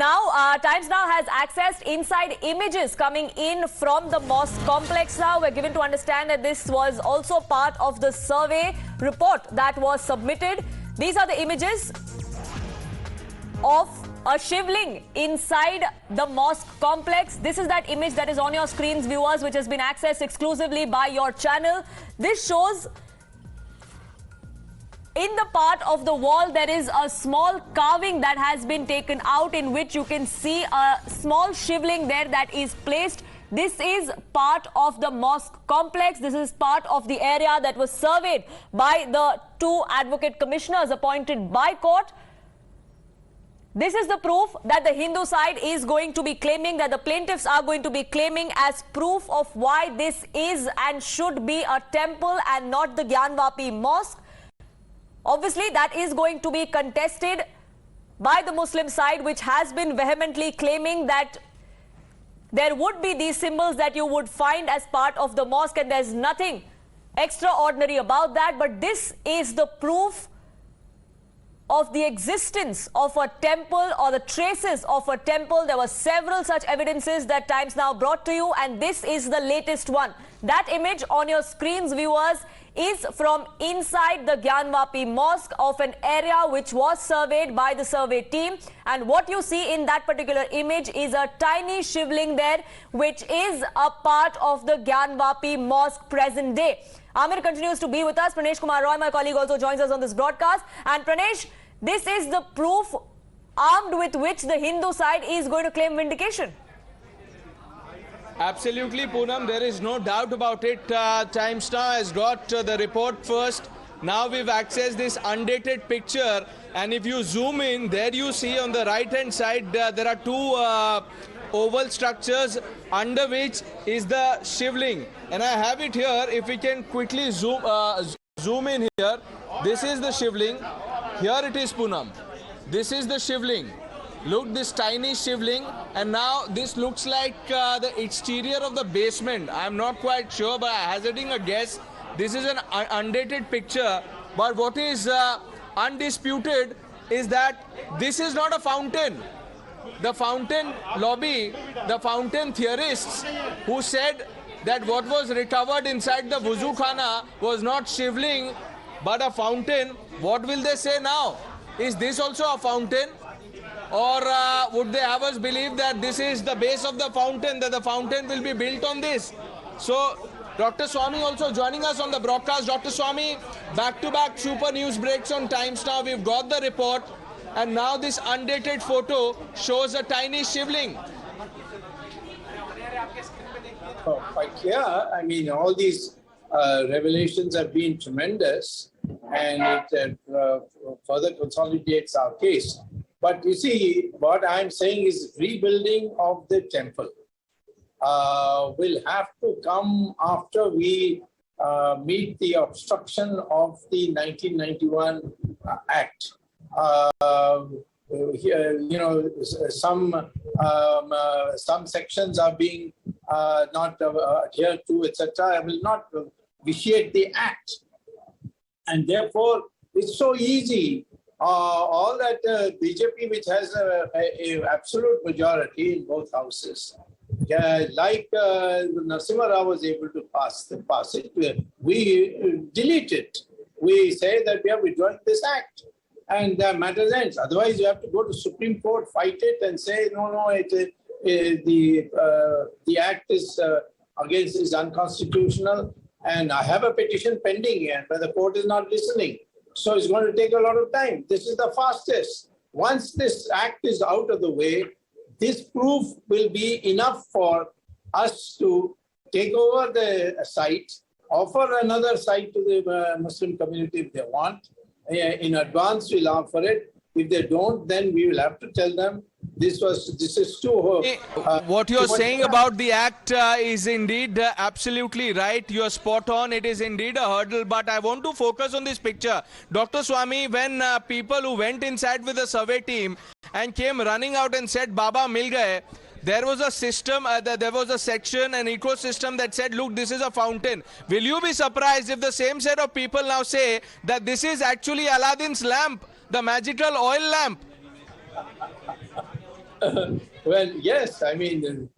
Now, Times Now has accessed inside images coming in from the mosque complex now. We're given to understand that this was also part of the survey report that was submitted. These are the images of a Shivling inside the mosque complex. This is that image that is on your screens, viewers, which has been accessed exclusively by your channel. This shows in the part of the wall there is a small carving that has been taken out, in which you can see a small Shivling there that is placed. This is part of the mosque complex. This is part of the area that was surveyed by the two advocate commissioners appointed by court. This is the proof that the Hindu side is going to be claiming, that the plaintiffs are going to be claiming as proof of why this is and should be a temple and not the Gyanvapi Mosque. Obviously, that is going to be contested by the Muslim side, which has been vehemently claiming that there would be these symbols that you would find as part of the mosque, and there's nothing extraordinary about that. But this is the proof of the existence of a temple, or the traces of a temple. There were several such evidences that Times Now brought to you, and this is the latest one. That image on your screens, viewers, is from inside the Gyanvapi Mosque, of an area which was surveyed by the survey team. And what you see in that particular image is a tiny Shivling there, which is a part of the Gyanvapi Mosque present day. Amir continues to be with us. Pranesh Kumar Roy, my colleague, also joins us on this broadcast. And Pranesh, this is the proof armed with which the Hindu side is going to claim vindication. Absolutely, Poonam. There is no doubt about it. Times Now has got the report first. Now we've accessed this undated picture. And if you zoom in, there you see on the right-hand side, there are two oval structures, under which is the Shivling. And I have it here. If we can quickly zoom in here. This is the Shivling. Here it is, Poonam. This is the Shivling. Look, this tiny Shivling, and now this looks like the exterior of the basement. I'm not quite sure, but hazarding a guess, this is an undated picture. But what is undisputed is that this is not a fountain. The fountain lobby, the fountain theorists who said that what was recovered inside the wuzu khana was not Shivling but a fountain, what will they say now? Is this also a fountain? Or would they have us believe that this is the base of the fountain, that the fountain will be built on this? So, Dr. Swami also joining us on the broadcast. Dr. Swami, back-to-back super news breaks on Times Now. We've got the report, and now this undated photo shows a tiny Shivling. Oh, quite clear. I mean, all these revelations have been tremendous, and it further consolidates our case. But you see, what I'm saying is rebuilding of the temple will have to come after we meet the obstruction of the 1991 Act. You know, some sections are being not adhered to, etc. I will not vitiate the Act. And therefore, it's so easy. All that BJP, which has an absolute majority in both houses, like Narasimha Rao was able to pass it, we delete it. We say that we are withdrawing this Act, and the matter ends. Otherwise, you have to go to Supreme Court, fight it, and say no, the Act is unconstitutional, and I have a petition pending, but the court is not listening. So it's going to take a lot of time. This is the fastest. Once this Act is out of the way, this proof will be enough for us to take over the site, offer another site to the Muslim community if they want. In advance, we'll offer it. If they don't, then we will have to tell them this is too. What you're saying about the Act is indeed absolutely right. You're spot on. It is indeed a hurdle. But I want to focus on this picture. Dr. Swami, when people who went inside with the survey team and came running out and said, Baba mil gaye, there was a system, there was a section, an ecosystem that said, look, this is a fountain. Will you be surprised if the same set of people now say that this is actually Aladdin's lamp, the magical oil lamp? Well, yes, I mean,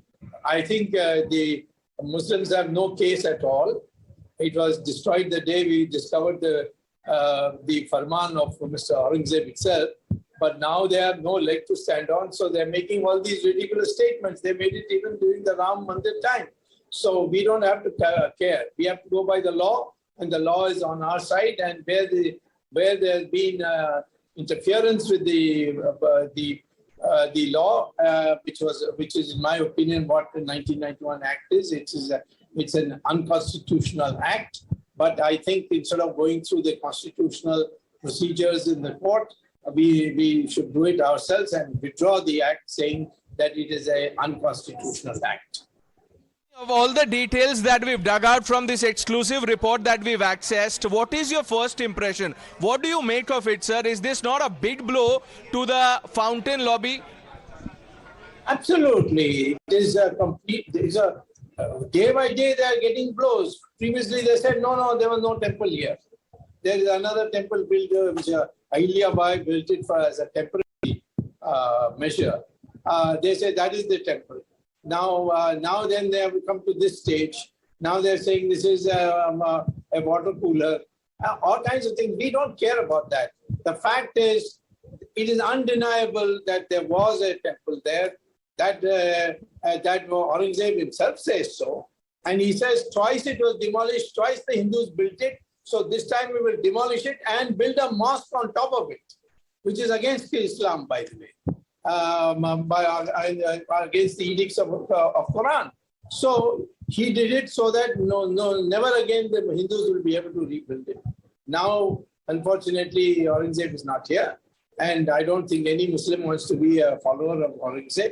I think the Muslims have no case at all. It was destroyed the day we discovered the farman of Mr. Aurangzeb itself. But now they have no leg to stand on, so they're making all these ridiculous statements. They made it even during the Ram Mandir time. So we don't have to care. We have to go by the law, and the law is on our side. And where there's been interference with the law, which is in my opinion what the 1991 Act is. It's an unconstitutional act. But I think instead of going through the constitutional procedures in the court, we should do it ourselves and withdraw the act, saying that it is an unconstitutional act. Of all the details that we've dug out from this exclusive report that we've accessed, what is your first impression? What do you make of it, sir? Is this not a big blow to the fountain lobby? Absolutely. It is a complete, day by day they are getting blows. Previously they said, no, there was no temple here. There is another temple built, which Ahilya Bai built it as a temporary measure. They say that is the temple. Now then they have come to this stage. Now they're saying this is a water cooler. All kinds of things. We don't care about that. The fact is, it is undeniable that there was a temple there. That Aurangzeb himself says so. And he says twice it was demolished, twice the Hindus built it. So this time we will demolish it and build a mosque on top of it, which is against Islam, by the way. Against the edicts of Quran. So he did it so that never again the Hindus will be able to rebuild it. Now, unfortunately, Aurangzeb is not here. And I don't think any Muslim wants to be a follower of Aurangzeb.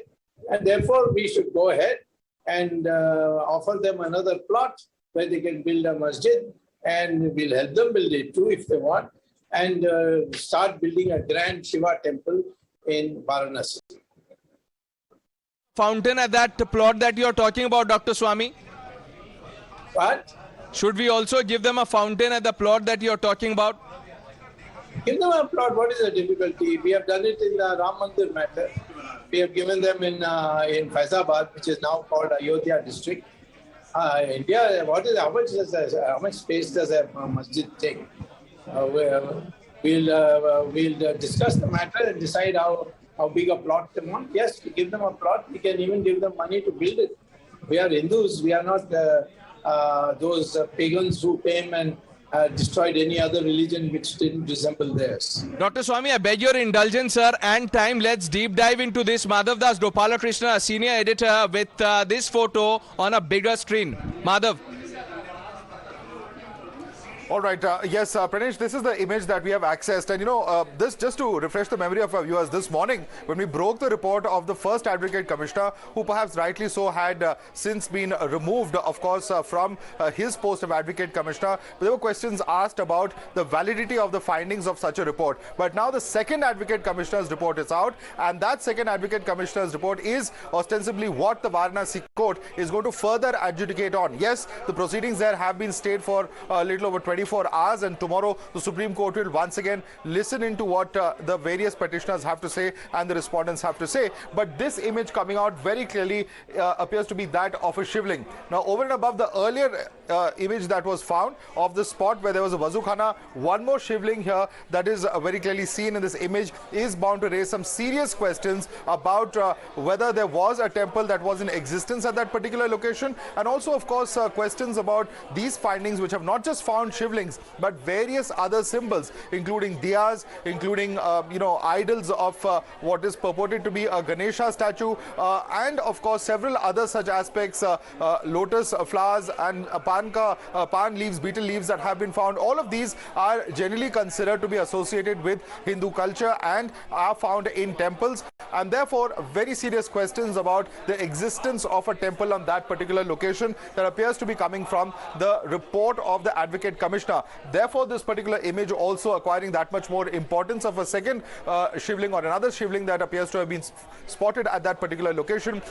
And therefore, we should go ahead and offer them another plot where they can build a masjid. And we'll help them build it too if they want. And start building a grand Shiva temple in Varanasi. Fountain at that plot that you're talking about, Dr. Swami? What? Should we also give them a fountain at the plot that you're talking about? Give them a plot. What is the difficulty? We have done it in the Ram Mandir matter. We have given them in Faizabad, which is now called Ayodhya district. India, how much space does a masjid take? We'll discuss the matter and decide how big a plot they want. Yes, we give them a plot. We can even give them money to build it. We are Hindus. We are not those pagans who came and destroyed any other religion which didn't resemble theirs. Dr. Swami, I beg your indulgence, sir, and time. Let's deep dive into this. Madhav Das Gopalakrishna, a senior editor, with this photo on a bigger screen. Madhav. All right. Yes, Pranesh, this is the image that we have accessed. And, this just to refresh the memory of our viewers, this morning, when we broke the report of the first Advocate Commissioner, who perhaps rightly so had since been removed, of course, from his post of Advocate Commissioner, there were questions asked about the validity of the findings of such a report. But now the second Advocate Commissioner's report is out, and that second Advocate Commissioner's report is ostensibly what the Varanasi court is going to further adjudicate on. Yes, the proceedings there have been stayed for a little over 24 hours, and tomorrow the Supreme Court will once again listen into what the various petitioners have to say and the respondents have to say. But this image coming out very clearly appears to be that of a Shivling. Now, over and above the earlier image that was found of the spot where there was a Wazukhana, one more Shivling here that is very clearly seen in this image is bound to raise some serious questions about whether there was a temple that was in existence at that particular location, and also, of course, questions about these findings, which have not just found Shivlings but various other symbols, including diyas, including idols of what is purported to be a Ganesha statue, and of course several other such aspects, lotus flowers and pan leaves, betel leaves that have been found. All of these are generally considered to be associated with Hindu culture and are found in temples, and therefore very serious questions about the existence of a temple on that particular location that appears to be coming from the report of the Advocate Commissioner. Commissioner. Therefore, this particular image also acquiring that much more importance of a second Shivling or another Shivling that appears to have been spotted at that particular location.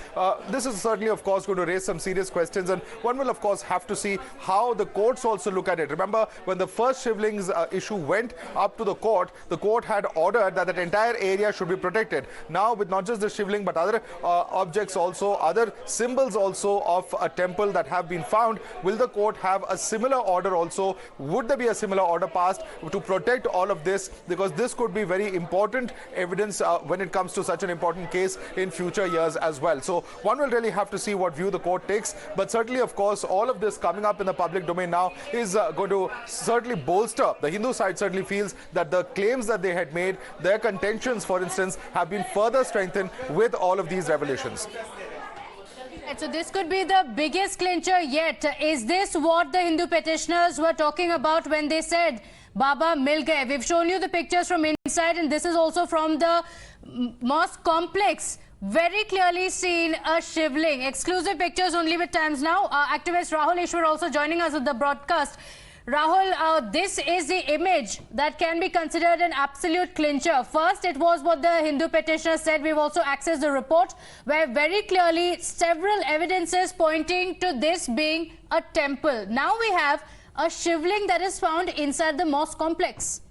This is certainly, of course, going to raise some serious questions, and one will, of course, have to see how the courts also look at it. Remember, when the first Shivling's issue went up to the court had ordered that entire area should be protected. Now, with not just the Shivling, but other objects also, other symbols also of a temple that have been found, will the court have a similar order also? Would there be a similar order passed to protect all of this? Because this could be very important evidence when it comes to such an important case in future years as well. So one will really have to see what view the court takes. But certainly, of course, all of this coming up in the public domain now is going to certainly bolster. The Hindu side certainly feels that the claims that they had made, their contentions, for instance, have been further strengthened with all of these revelations. So this could be the biggest clincher yet. Is this what the Hindu petitioners were talking about when they said Baba mil gaye? We've shown you the pictures from inside, and this is also from the mosque complex. Very clearly seen a Shivling. Exclusive pictures only with Times Now. Activist Rahul Ishwar also joining us at the broadcast. Rahul, this is the image that can be considered an absolute clincher. First, it was what the Hindu petitioner said. We've also accessed the report where very clearly several evidences pointing to this being a temple. Now we have a Shivling that is found inside the mosque complex.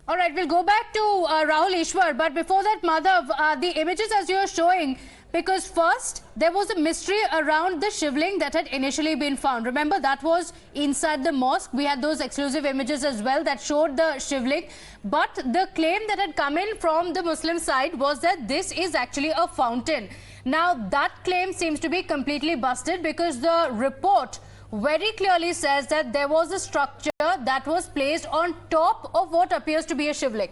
All right, we'll go back to Rahul Ishwar. But before that, Madhav, the images as you're showing, because first there was a mystery around the Shivling that had initially been found. Remember, that was inside the mosque. We had those exclusive images as well that showed the Shivling. But the claim that had come in from the Muslim side was that this is actually a fountain. Now, that claim seems to be completely busted because the report very clearly says that there was a structure that was placed on top of what appears to be a Shivling.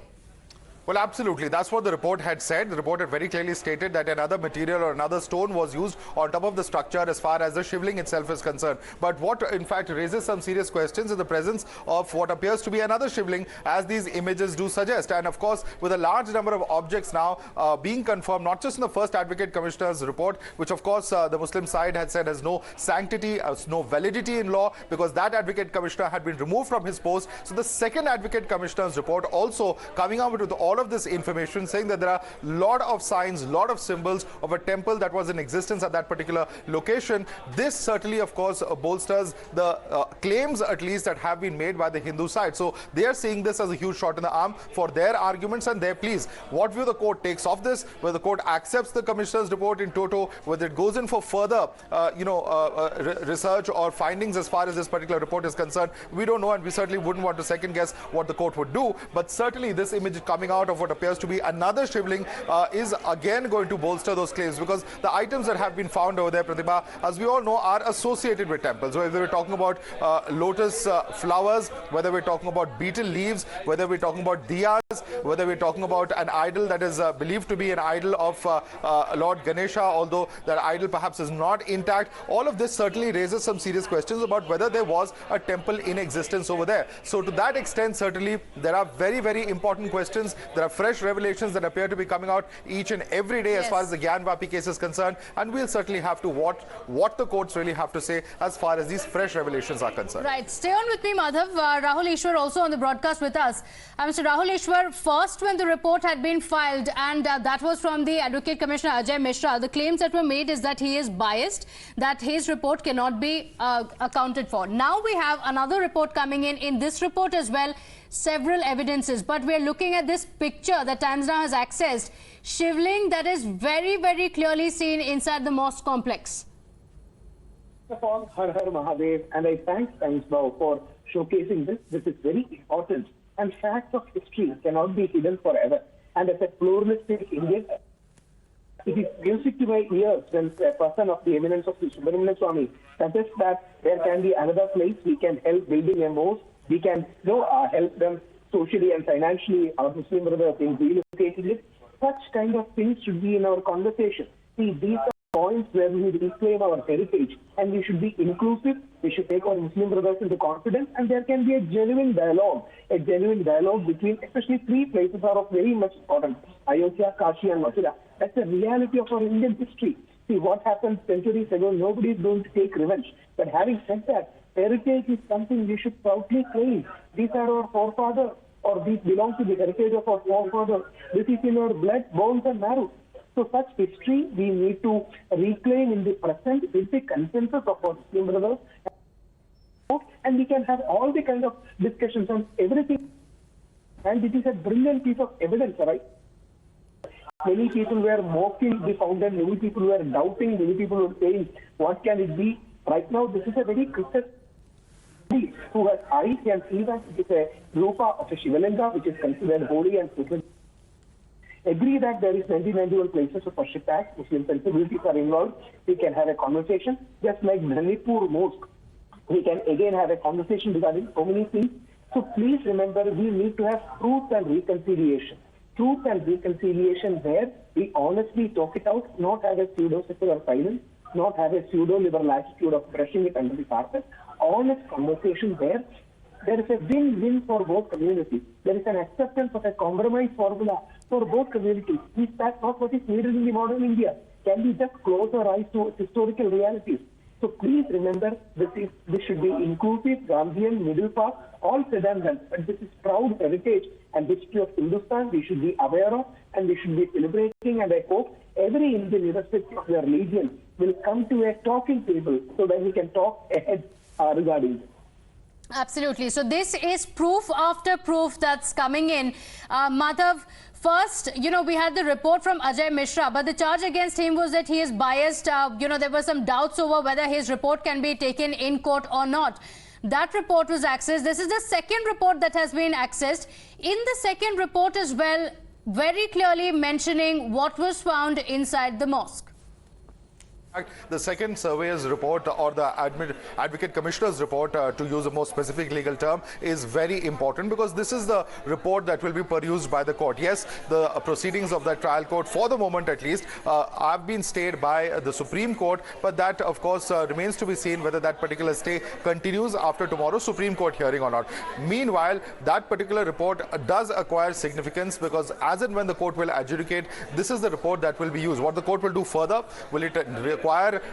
Well, absolutely. That's what the report had said. The report had very clearly stated that another material or another stone was used on top of the structure as far as the Shivling itself is concerned. But what, in fact, raises some serious questions is the presence of what appears to be another Shivling, as these images do suggest. And, of course, with a large number of objects now being confirmed, not just in the first Advocate Commissioner's report, which, of course, the Muslim side had said has no sanctity, no validity in law, because that Advocate Commissioner had been removed from his post. So the second Advocate Commissioner's report also coming out with all of this information, saying that there are a lot of signs, lot of symbols of a temple that was in existence at that particular location. This certainly, of course, bolsters the claims, at least, that have been made by the Hindu side. So they are seeing this as a huge shot in the arm for their arguments and their pleas. What view the court takes of this, whether the court accepts the Commissioner's report in toto, whether it goes in for further, research or findings as far as this particular report is concerned, we don't know, and we certainly wouldn't want to second guess what the court would do. But certainly this image coming out of what appears to be another Shivling is again going to bolster those claims, because the items that have been found over there, Pratibha, as we all know, are associated with temples. Whether we're talking about lotus flowers, whether we're talking about betel leaves, whether we're talking about diyas, whether we're talking about an idol that is believed to be an idol of Lord Ganesha, although that idol perhaps is not intact. All of this certainly raises some serious questions about whether there was a temple in existence over there. So to that extent, certainly there are very, very important questions. There are fresh revelations that appear to be coming out each and every day as far as the Gyanvapi case is concerned, and we'll certainly have to watch what the courts really have to say as far as these fresh revelations are concerned. Right. Stay on with me, Madhav. Rahul Ishwar also on the broadcast with us. Mr. Rahul Ishwar, first when the report had been filed, and that was from the Advocate Commissioner Ajay Mishra, the claims that were made is that he is biased, that his report cannot be accounted for. Now we have another report coming in this report as well, several evidences, but we're looking at this picture that Times Now has accessed. Shivling that is very, very clearly seen inside the mosque complex. First of all, Har Har Mahadev, and I thank Times Now for showcasing this. This is very important, and facts of history cannot be hidden forever. And as a pluralistic Indian, it is music to my ears when a person of the eminence of Subramanian Swami suggests that there can be another place we can help building a mosque. We can help them socially and financially, our Muslim brothers, in relocating it. Such kind of things should be in our conversation. See, these are points where we reclaim our heritage, and we should be inclusive. We should take our Muslim brothers into confidence, and there can be a genuine dialogue between, especially three places are of very much importance: Ayodhya, Kashi, and Mathura. That's the reality of our Indian history. See, what happened centuries ago, nobody is going to take revenge. But having said that, heritage is something we should proudly claim. These are our forefathers, or these belong to the heritage of our forefathers. This is in our blood, bones and marrow. So such history we need to reclaim in the present with the consensus of our Muslim brothers. And we can have all the kind of discussions on everything. And it is a brilliant piece of evidence, right? Many people were mocking the founder, many people were doubting, many people were saying, what can it be? Right now, this is a very crystal who has eyes can see that it is a rupa of a Shivalinga, which is considered holy and sacred. Agree that there is 1991 places of worship act, Muslim sensibilities are involved. We can have a conversation, just like Manipur Mosque. We can again have a conversation regarding so many things. So please remember, we need to have truth and reconciliation. Truth and reconciliation where we honestly talk it out, not have a pseudo-secular silence, not have a pseudo-liberal attitude of brushing it under the carpet. Honest conversation where there is a win-win for both communities. There is an acceptance of a compromise formula for both communities. Is that not what is needed in the modern India? Can we just close our eyes to historical realities? So please remember, this should be inclusive, Gandhian, middle path, all said and done. But this is proud heritage and history of Hindustan we should be aware of and we should be celebrating. And I hope every Indian, irrespective of their religion, will come to a talking table so that we can talk ahead regarding this. Absolutely. So this is proof after proof that's coming in. Madhav, first, we had the report from Ajay Mishra, but the charge against him was that he is biased. There were some doubts over whether his report can be taken in court or not. That report was accessed. This is the second report that has been accessed. In the second report as well, very clearly mentioning what was found inside the mosque. The second surveyor's report, or the Advocate Commissioner's report, to use a more specific legal term, is very important because this is the report that will be perused by the court. Yes, the proceedings of the trial court, for the moment at least, have been stayed by the Supreme Court, but that, of course, remains to be seen whether that particular stay continues after tomorrow's Supreme Court hearing or not. Meanwhile, that particular report does acquire significance because as and when the court will adjudicate, this is the report that will be used. What the court will do further, will it require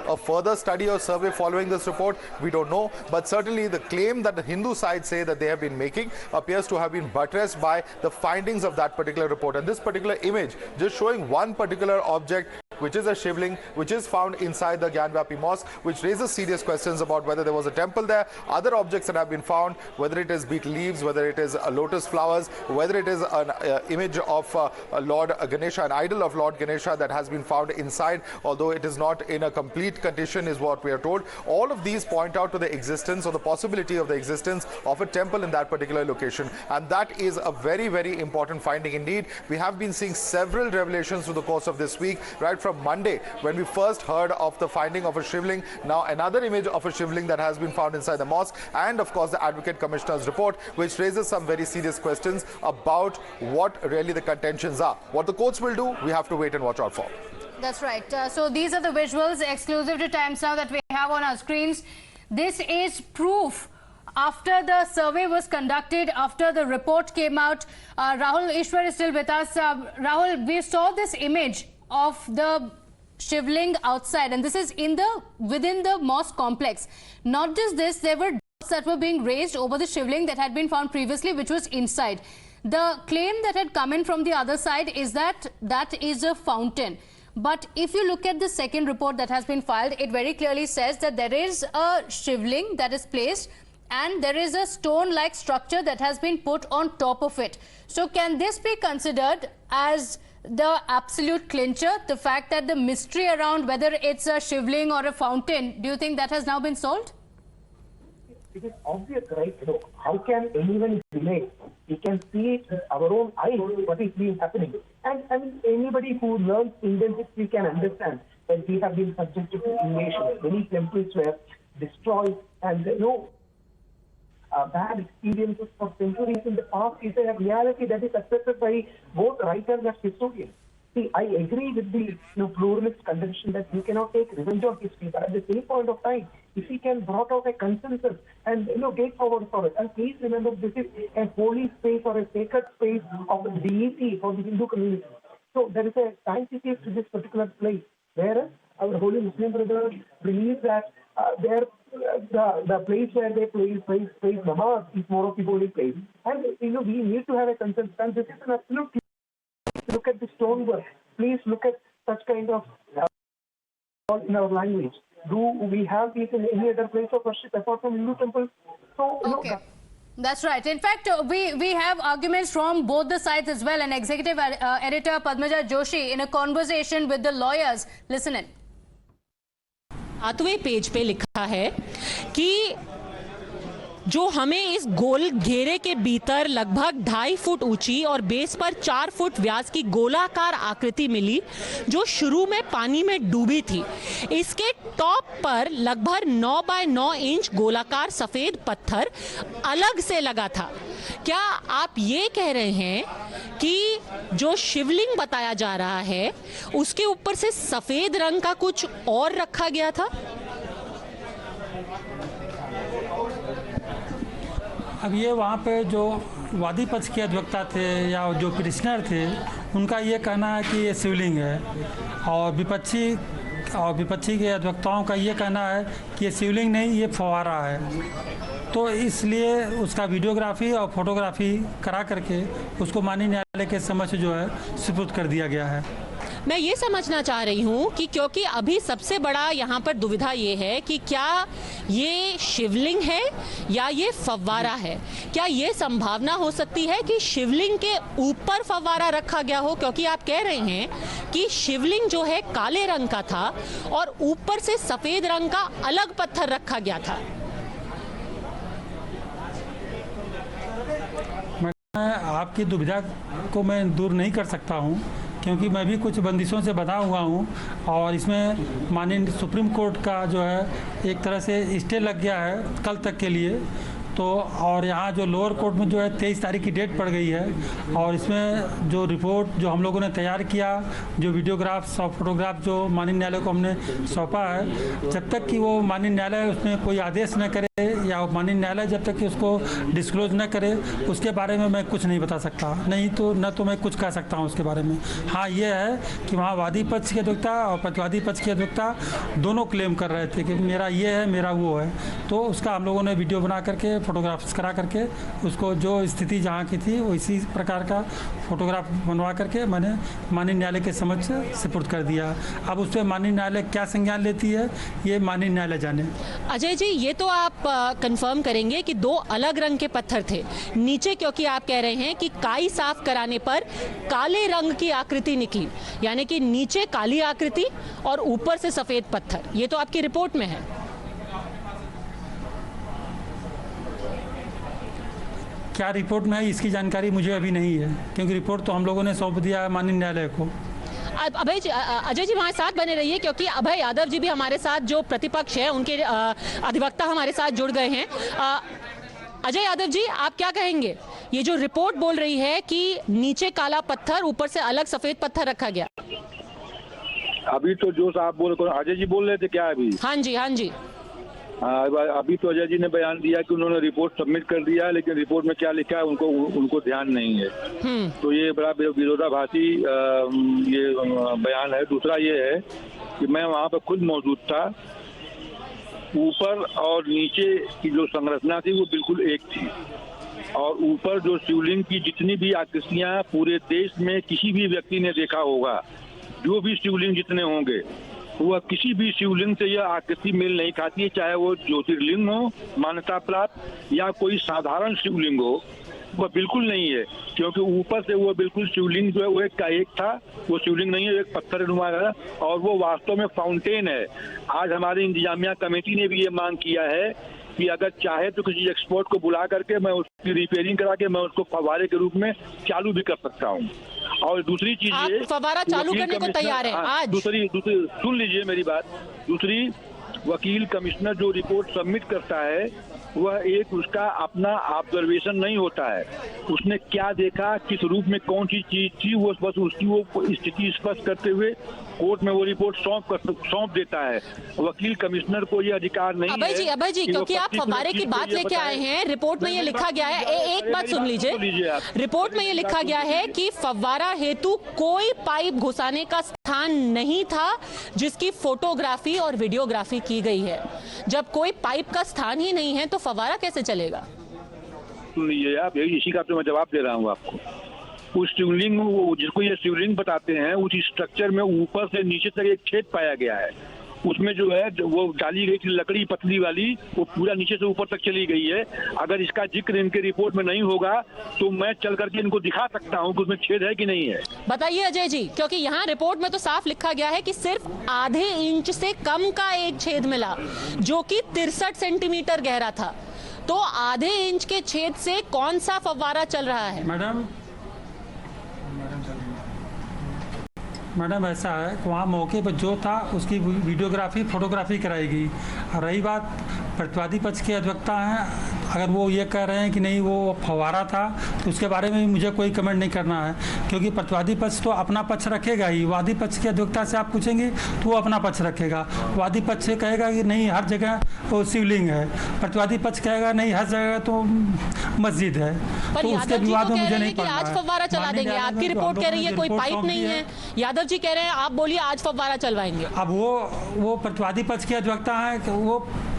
a further study or survey following this report? We don't know, but certainly the claim that the Hindu side say that they have been making appears to have been buttressed by the findings of that particular report. And this particular image just showing one particular object, which is a shivling, which is found inside the Gyanvapi Mosque, which raises serious questions about whether there was a temple there, other objects that have been found, whether it is betel leaves, whether it is lotus flowers, whether it is an image of Lord Ganesha, an idol of Lord Ganesha that has been found inside, although it is not in a complete condition is what we are told. All of these point out to the existence or the possibility of the existence of a temple in that particular location. And that is a very, very important finding indeed. We have been seeing several revelations through the course of this week, right from Monday when we first heard of the finding of a shivling, now another image of a shivling that has been found inside the mosque, and of course the Advocate Commissioner's report, which raises some very serious questions about what really the contentions are. What the courts will do, we have to wait and watch out for. That's right. So these are the visuals exclusive to Times Now that we have on our screens. This is proof. After the survey was conducted, after the report came out, Rahul Ishwar is still with us. Rahul, we saw this image of the shivling outside, and this is within the mosque complex. Not just this, there were doubts that were being raised over the shivling that had been found previously, which was inside. The claim that had come in from the other side is that that is a fountain. But if you look at the second report that has been filed, it very clearly says that there is a shivling that is placed and there is a stone-like structure that has been put on top of it. So can this be considered as the absolute clincher, the fact that the mystery around whether it's a shivling or a fountain, do you think that has now been solved? It is obvious, right? How can anyone deny? We can see it with our own eyes what is being happening. And I mean, anybody who learns Indian history can understand that we have been subjected to invasion. Many temples were destroyed, and bad experiences for centuries in the past is a reality that is accepted by both writers and historians. See, I agree with the pluralist contention that you cannot take revenge on history, but at the same point of time, if we can brought out a consensus and get forward for it, and please remember this is a holy space or a sacred space of deity for the Hindu community. So there is a sanctity to this particular place. Whereas our holy Muslim brothers believe that the place where they place namaz is more of the holy place. And we need to have a consensus. And this is an absolute. Look at the stonework. Please look at such kind of in our language. Do we have these in any other place of worship apart from Hindu temples? So, okay. That's right. In fact, we have arguments from both the sides as well. And Executive Editor Padmaja Joshi in a conversation with the lawyers. Listen in. 7वें page पे लिखा है कि जो हमें इस गोल घेरे के भीतर लगभग 2.5 फुट ऊंची और बेस पर 4 फुट व्यास की गोलाकार आकृति मिली, जो शुरू में पानी में डूबी थी। इसके टॉप पर लगभग 9 बाय 9 इंच गोलाकार सफेद पत्थर अलग से लगा था। क्या आप ये कह रहे हैं कि जो शिवलिंग बताया जा रहा है उसके ऊपर से सफेद रंग का कुछ और रखा गया था? अब ये वहाँ पे जो वादी पक्ष के अधिवक्ता थे या जो पिटिशनर थे, उनका ये कहना है कि ये शिवलिंग है, और विपक्षी के अधिवक्ताओं का ये कहना है कि ये शिवलिंग नहीं, ये फव्वारा है। तो इसलिए उसका वीडियोग्राफी और फोटोग्राफी करा करके उसको माननीय न्यायालय के समक्ष जो है सुपुर्द कर दिया गया है। मैं ये समझना चाह रही हूँ कि क्योंकि अभी सबसे बड़ा यहाँ पर दुविधा ये है कि क्या ये शिवलिंग है या ये फव्वारा है। क्या ये संभावना हो सकती है कि शिवलिंग के ऊपर फव्वारा रखा गया हो, क्योंकि आप कह रहे हैं कि शिवलिंग जो है काले रंग का था और ऊपर से सफेद रंग का अलग पत्थर रखा गया था। मैं आपकी दुविधा को मैं दूर नहीं कर सकता हूँ, क्योंकि मैं भी कुछ बंदिशों से बंधा हुआ हूँ और इसमें माननीय सुप्रीम कोर्ट का जो है एक तरह से स्टे लग गया है कल तक के लिए। तो और यहाँ जो लोअर कोर्ट में जो है 23 तारीख की डेट पड़ गई है, और इसमें जो रिपोर्ट जो हम लोगों ने तैयार किया, जो वीडियोग्राफ्स और फोटोग्राफ जो माननीय न्यायालय को हमने सौंपा है, जब तक कि वो माननीय न्यायालय उसमें कोई आदेश न करे या माननीय न्यायालय जब तक कि उसको डिस्क्लोज न करे, उसके बारे में मैं कुछ नहीं बता सकता। नहीं तो न तो मैं कुछ कह सकता हूँ उसके बारे में। हाँ, ये है कि वहाँ वादी पक्ष के अधिवक्ता और प्रतिवादी पक्ष के अधिवक्ता दोनों क्लेम कर रहे थे कि मेरा ये है, मेरा वो है। तो उसका हम लोगों ने वीडियो बना करके, फोटोग्राफ्स करा करके, उसको जो स्थिति जहाँ की थी वो इसी प्रकार का फोटोग्राफ बनवा करके मैंने माननीय न्यायालय के समक्ष सुपुर्द कर दिया। अब उस पर माननीय न्यायालय क्या संज्ञान लेती है, ये माननीय न्यायालय जाने। अजय जी, ये तो आप कंफर्म करेंगे कि 2 अलग रंग के पत्थर थे नीचे, क्योंकि आप कह रहे हैं कि काई साफ कराने पर काले रंग की आकृति निकली, यानी कि नीचे काली आकृति और ऊपर से सफेद पत्थर। ये तो आपकी रिपोर्ट में है। क्या रिपोर्ट में है इसकी जानकारी मुझे अभी नहीं है, क्योंकि रिपोर्ट तो हम लोगों ने सौंप दिया है माननीय न्यायालय को। अजय जी हमारे साथ बने रहिए, क्योंकि अभय यादव जी भी हमारे साथ, जो प्रतिपक्ष है, उनके अधिवक्ता हमारे साथ जुड़ गए हैं। अजय यादव जी, आप क्या कहेंगे? ये जो रिपोर्ट बोल रही है कि नीचे काला पत्थर, ऊपर से अलग सफेद पत्थर रखा गया। अभी तो जो साहब बोल, अजय जी बोल रहे थे क्या अभी? हाँ जी, हाँ जी। अभी तो अजय जी ने बयान दिया कि उन्होंने रिपोर्ट सबमिट कर दिया है, लेकिन रिपोर्ट में क्या लिखा है उनको ध्यान नहीं है। तो ये बड़ा विरोधाभासी ये बयान है। दूसरा ये है कि मैं वहाँ पर खुद मौजूद था। ऊपर और नीचे की जो संरचना थी वो बिल्कुल एक थी, और ऊपर जो शिवलिंग की जितनी भी आकृतियाँ पूरे देश में किसी भी व्यक्ति ने देखा होगा, जो भी शिवलिंग जितने होंगे, वह किसी भी शिवलिंग से यह आकृति मेल नहीं खाती है, चाहे वो ज्योतिर्लिंग हो मान्यता प्राप्त या कोई साधारण शिवलिंग हो, वह बिल्कुल नहीं है। क्योंकि ऊपर से वो बिल्कुल शिवलिंग जो है वो एक का एक था, वो शिवलिंग नहीं है, एक पत्थर नुमा है, और वो वास्तव में फाउंटेन है। आज हमारी इंतजामिया कमेटी ने भी ये मांग किया है कि अगर चाहे तो किसी एक्सपर्ट को बुला करके मैं उसकी रिपेयरिंग करा के मैं उसको फव्वारे के रूप में चालू भी कर सकता हूँ। और दूसरी चीज ये, फव्वारा चालू करने को तैयार है आज? दूसरी सुन लीजिए मेरी बात। दूसरी, वकील कमिश्नर जो रिपोर्ट सबमिट करता है वह एक उसका अपना ऑब्जर्वेशन नहीं होता है। उसने क्या देखा, किस रूप में कौन सी चीज थी, वो बस उसकी वो स्थिति स्पष्ट करते हुए कोर्ट में वो रिपोर्ट सौंप देता है। वकील कमिश्नर को ये अधिकार नहीं है। अभय जी, क्योंकि आप फव्वारे की बात लेके आए हैं, रिपोर्ट में ये लिखा गया है, एक बात सुन लीजिए, रिपोर्ट में ये लिखा गया है कि फव्वारा हेतु कोई पाइप घुसाने का स्थान नहीं था जिसकी फोटोग्राफी और वीडियोग्राफी की गई है। जब कोई पाइप का स्थान ही नहीं है तो फव्वारा कैसे चलेगा? ये आप इसी का तो मैं जवाब दे रहा हूँ आपको। उस शिवलिंग, जिसको ये शिवलिंग बताते हैं, उस स्ट्रक्चर में ऊपर से नीचे तक एक छेद पाया गया है। उसमें जो है वो डाली गई थी लकड़ी पतली वाली, वो पूरा नीचे से ऊपर तक चली गई है। अगर इसका जिक्र इनके रिपोर्ट में नहीं होगा तो मैं चल करके इनको दिखा सकता हूँ कि उसमें छेद है कि नहीं है। बताइए अजय जी, क्योंकि यहाँ रिपोर्ट में तो साफ लिखा गया है कि सिर्फ आधे इंच से कम का एक छेद मिला जो कि 63 सेंटीमीटर गहरा था। तो आधे इंच के छेद से कौन सा फव्वारा चल रहा है? मैडम ऐसा है कि वहाँ मौके पर जो था उसकी वीडियोग्राफी फोटोग्राफी कराई गई। रही बात प्रतिवादी पक्ष के अधिवक्ता हैं, अगर वो ये कह रहे हैं कि नहीं वो फव्वारा था तो उसके बारे में मुझे कोई कमेंट नहीं करना है, क्योंकि प्रतिवादी पक्ष तो अपना पक्ष रखेगा ही। वादी पक्ष के अधिवक्ता से आप पूछेंगे तो वो अपना पक्ष रखेगा। वादी पक्ष से कहेगा कि नहीं हर जगह वो शिवलिंग है, प्रतिवादी पक्ष कहेगा नहीं हर जगह तो मस्जिद है। तो उसके विवाद में मुझे नहीं पड़ना है। आज फव्वारा चला देंगे, आपकी रिपोर्ट कह रही है कोई पाइप नहीं है। यादव जी कह रहे हैं, आप बोलिए आज फव्वारा चलवाएंगे। अब वो प्रतिवादी पक्ष के अधिवक्ता है,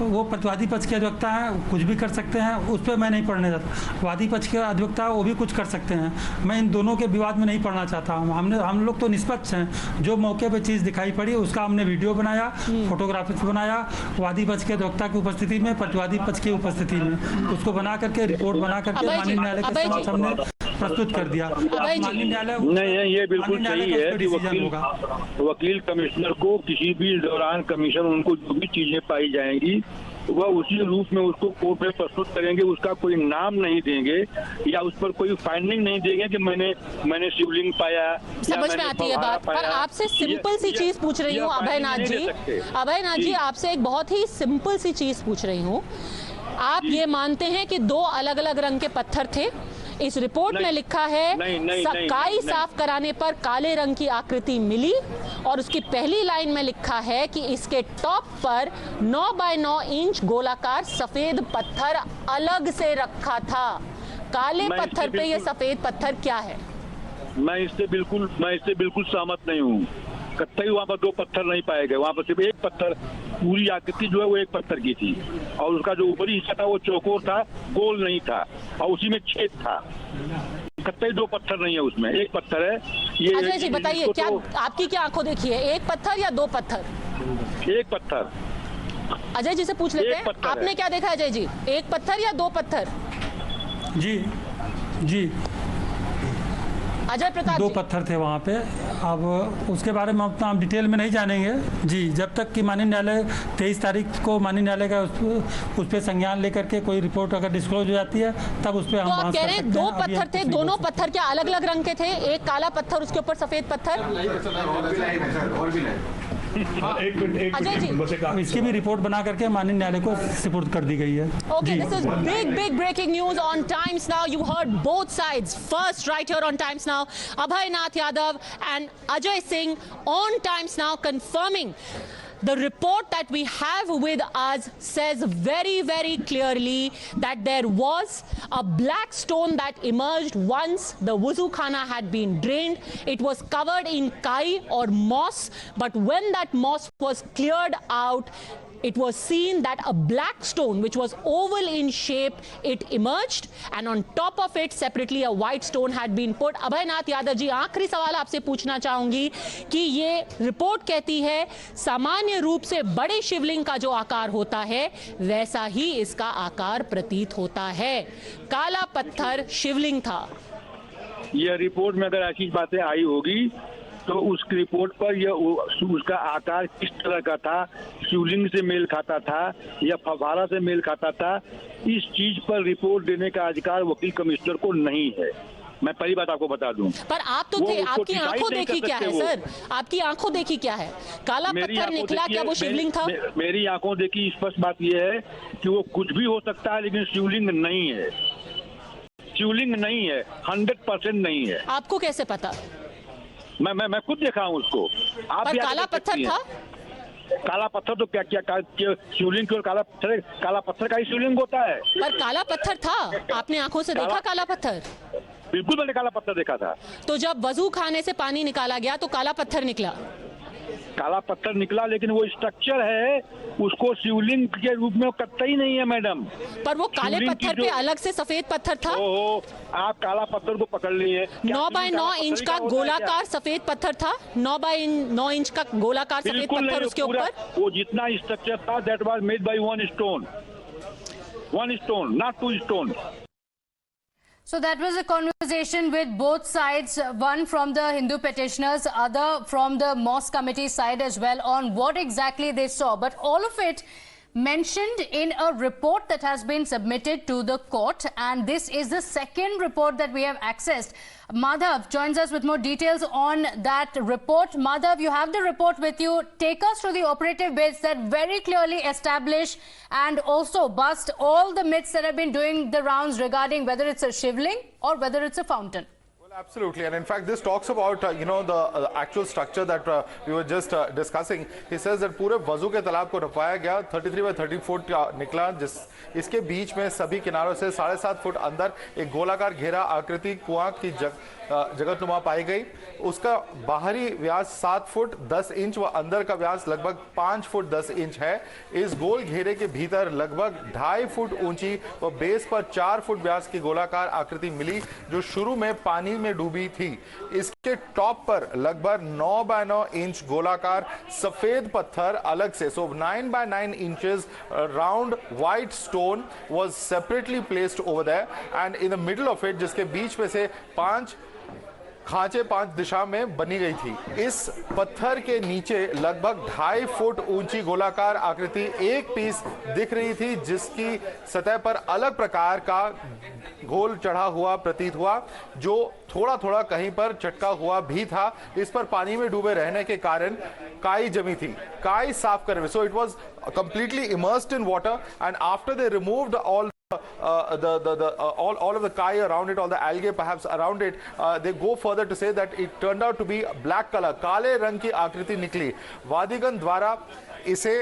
वो प्रतिवादी पक्ष के अधिवक्ता है, कुछ भी कर सकते हैं, उस पर मैं नहीं पढ़ने जाता। वादी पक्ष के अधिवक्ता वो भी कुछ कर सकते हैं। मैं इन दोनों के विवाद में नहीं पढ़ना चाहता हूँ। हम लोग तो निष्पक्ष हैं। जो मौके पे चीज़ दिखाई पड़ी उसका हमने वीडियो बनाया, फोटोग्राफी बनाया, वादी पक्ष के अधिवक्ता की उपस्थिति में, प्रतिवादी पक्ष की उपस्थिति में, उसको बना करके रिपोर्ट बना करके माननीय न्यायालय के समक्ष हमने प्रस्तुत कर दिया। नहीं, ये बिल्कुल सही है कि वकील कमिश्नर को किसी भी दौरान कमीशन उनको जो भी चीजें पाई जाएंगी वह उसी रूप में उसको कोर्ट में प्रस्तुत करेंगे। उसका कोई नाम नहीं देंगे या उस पर कोई फाइंडिंग नहीं देंगे कि मैंने शिवलिंग पाया। समझ में आती है बात, पर आपसे सिंपल सी चीज पूछ रही हूँ अभयनाथ जी, आपसे एक बहुत ही सिंपल सी चीज पूछ रही हूँ। आप ये मानते हैं कि दो अलग अलग रंग के पत्थर थे? इस रिपोर्ट में लिखा है काई साफ कराने पर काले रंग की आकृति मिली और उसकी पहली लाइन में लिखा है कि इसके टॉप पर 9 बाय 9 इंच गोलाकार सफेद पत्थर अलग से रखा था। काले पत्थर पे ये सफेद पत्थर क्या है? मैं इससे बिल्कुल सहमत नहीं हूँ। कतई वहाँ पर दो पत्थर नहीं पाए गए। वहाँ पर सिर्फ एक पत्थर, पूरी आकृति जो है वो एक पत्थर की थी और उसका जो ऊपरी हिस्सा था वो चौकोर था, गोल नहीं था और उसी में छेद था। कतई दो पत्थर नहीं है उसमें, एक पत्थर है। ये अजय जी बताइए, क्या आपकी क्या आंखों देखी है, एक पत्थर या दो पत्थर? एक पत्थर। अजय जी से पूछ लेते हैं, आपने क्या देखा अजय जी, एक पत्थर या दो पत्थर? जी अजय प्रताप दो पत्थर थे वहाँ पे। अब उसके बारे में हम डिटेल में नहीं जानेंगे जी, जब तक कि माननीय न्यायालय 23 तारीख को माननीय न्यायालय का उस पर संज्ञान लेकर के कोई रिपोर्ट अगर डिस्क्लोज हो जाती है तब उस पर हम आप कह रहे हैं दो पत्थर थे, दोनों पत्थर क्या अलग अलग रंग के थे? एक काला पत्थर उसके ऊपर सफेद पत्थर? अजय जी इसकी भी रिपोर्ट बना करके माननीय न्यायालय को सुपुर्द कर दी गई है। Okay, this is big breaking news on Times Now. You heard both sides. First, right here on Times Now, Abhay Nath Yadav and Ajay Singh on Times Now confirming the report that we have with us says very clearly that there was a black stone that emerged once the wuzu khana had been drained. It was covered in kai or moss, but when that moss was cleared out, it was seen that a black stone which was oval in shape, it emerged, and on top of it separately a white stone had been put. अभय नाथ यादव जी, आखिरी सवाल आपसे पूछना चाहूंगी कि ये report कहती है सामान्य रूप से बड़े शिवलिंग का जो आकार होता है वैसा ही इसका आकार प्रतीत होता है। काला पत्थर शिवलिंग था। यह रिपोर्ट में अगर ऐसी बातें आई होगी तो उस रिपोर्ट पर यह उसका आकार किस तरह का था, शिवलिंग से मेल खाता था या फव्वारा से मेल खाता था, इस चीज पर रिपोर्ट देने का अधिकार वकील कमिश्नर को नहीं है। मैं पहली बात आपको बता दूं। पर आप तो थे, आपकी आंखों देखी क्या है सर? आपकी आंखों देखी क्या है? काला पत्थर निकला, क्या वो शिवलिंग था? मेरी आंखों देखी स्पष्ट बात यह है कि वो कुछ भी हो सकता है लेकिन शिवलिंग नहीं है। शिवलिंग नहीं है, 100% नहीं है। आपको कैसे पता? मैं खुद देखा हूँ उसको। आप पर काला पत्थर था? काला पत्थर तो क्या शिवलिंग केवल काला पत्थर का ही शिवलिंग होता है। पर काला पत्थर था, आपने आंखों से देखा काला पत्थर? बिल्कुल मैंने काला पत्थर देखा था। तो जब वजू खाने से पानी निकाला गया तो काला पत्थर निकला? काला पत्थर निकला, लेकिन वो स्ट्रक्चर है उसको शिवलिंग के रूप में कतई नहीं है मैडम। पर वो काले पत्थर पे अलग से सफेद पत्थर था। ओहो, आप काला पत्थर को पकड़ लिए। 9 बाय 9 इंच का गोलाकार सफेद पत्थर था। 9 बाय 9 इंच का गोलाकार सफेद पत्थर उसके ऊपर। वो जितना स्ट्रक्चर था that was made by one stone, not 2 stone. So that was a conversation with both sides, one from the Hindu petitioners, other from the mosque committee side as well, on what exactly they saw. But all of it mentioned in a report that has been submitted to the court, and this is the second report that we have accessed. Madhav joins us with more details on that report. Madhav, you have the report with you. Take us through the operative bits that very clearly establish and also bust all the myths that have been doing the rounds regarding whether it's a shivling or whether it's a fountain. Absolutely, and in fact this talks about the actual structure that we were just discussing. He says that पूरे वजू के तालाब को रपाया गया 33 by 30 foot निकला, जिस इसके बीच में सभी किनारों से 7.5 फुट अंदर एक गोलाकार घेरा आकृति कुआं की जगतनुमा पाई गई। उसका बाहरी व्यास 7 फुट 10 इंच व अंदर का व्यास लगभग 5 फुट 10 इंच है। इस गोल घेरे के भीतर लगभग 2.5 फुट ऊंची व बेस पर 4 फुट व्यास की गोलाकार आकृति मिली, जो शुरू में पानी में डूबी थी। इसके टॉप पर लगभग 9 बाय 9 इंच गोलाकार सफेद पत्थर अलग से, सो 9 by 9 inches round white stone was separately placed over there, and in the middle of it, जिसके बीच में से 5 खांचे 5 दिशा में बनी गई थी। इस पत्थर के नीचे लगभग 2.5 फुट ऊंची गोलाकार आकृति एक पीस दिख रही थी, जिसकी सतह पर अलग प्रकार का घोल चढ़ा हुआ प्रतीत हुआ, जो थोड़ा थोड़ा कहीं पर चटका हुआ भी था। इस पर पानी में डूबे रहने के कारण काई जमी थी, काई साफ कर रहे। So it was completely immersed in water, and after they removed all of the kai around it, all the algae perhaps around it, they go further to say that it turned out to be black color, काले रंग की आकृति निकली। वादीगण द्वारा इसे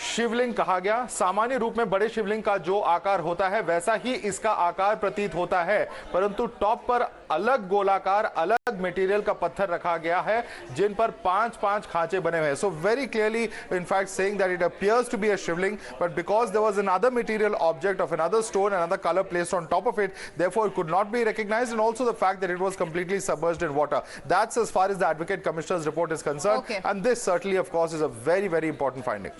शिवलिंग कहा गया। सामान्य रूप में बड़े शिवलिंग का जो आकार होता है वैसा ही इसका आकार प्रतीत होता है, परंतु टॉप पर अलग गोलाकार अलग मटेरियल का पत्थर रखा गया है, जिन पर 5-5 खांचे बने हुए हैं। So very clearly in fact saying that it appears to be a shivling, but because there was another material object of another stone, another color placed on top of it, therefore it could not be recognized, and also the fact that it was completely submerged in water. That's as far as the Advocate Commissioner's report is concerned, Okay. and this certainly of course is a very, very important finding.